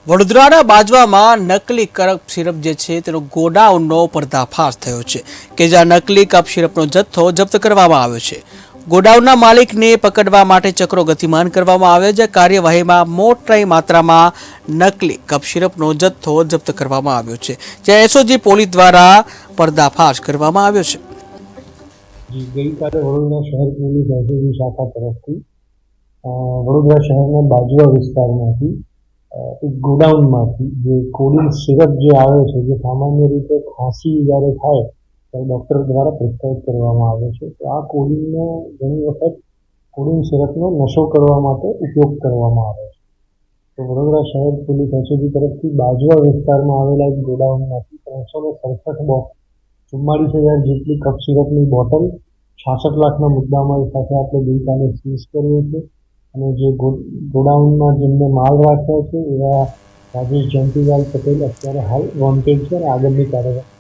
વડોદરાના બાજવામાં નકલી કફ સિરપ જે છે તેનો ગોડાઉનનો પર્દાફાશ થયો છે કે જ્યાં નકલી કફ સિરપનો જથ્થો જપ્ત કરવામાં આવ્યો છે। ગોડાઉનના માલિકને પકડવા માટે ચક્રો ગતિમાન કરવામાં આવ્યા છે। કાર્યવાહીમાં મોટી માત્રામાં નકલી કફ સિરપનો જથ્થો જપ્ત કરવામાં આવ્યો છે, જ્યાં એસઓજી પોલીસ દ્વારા પર્દાફાશ કરવામાં આવ્યો છે। ગઈકાલે વડોદરા શહેર પોલીસ એસઓજી શાખા તરફથી વડોદરા શહેરના બાજુઆ વિસ્તારમાંથી એક ગોડાઉનમાંથી જે કોડિન સિરપ જે આવે છે, જે સામાન્ય રીતે ખાંસી જ્યારે થાય ત્યારે ડૉક્ટર દ્વારા પ્રિસ્ક્રાઇબ કરવામાં આવે છે, તો આ કોડિનનો ઘણી વખત કોડિન સિરપનો નશો કરવા માટે ઉપયોગ કરવામાં આવે છે। તો વડોદરા શહેર પોલીસ એસઓજી તરફથી બાજુઆ વિસ્તારમાં આવેલા એક ગોડાઉનમાંથી 367 બોક્સ 44,000 જેટલી કફ સિરપની બોટલ 66 લાખના મુદ્દામાલ સાથે આપણે ગઈકાલે સીઝ કર્યો છે। અને જે ગોડાઉનમાં જેમને માલ રાખ્યા છે એવા રાજેશ જયંતિલાલ પટેલ અત્યારે હાલ વોન્ટેડ છે અને આગળની કાર્યવાહી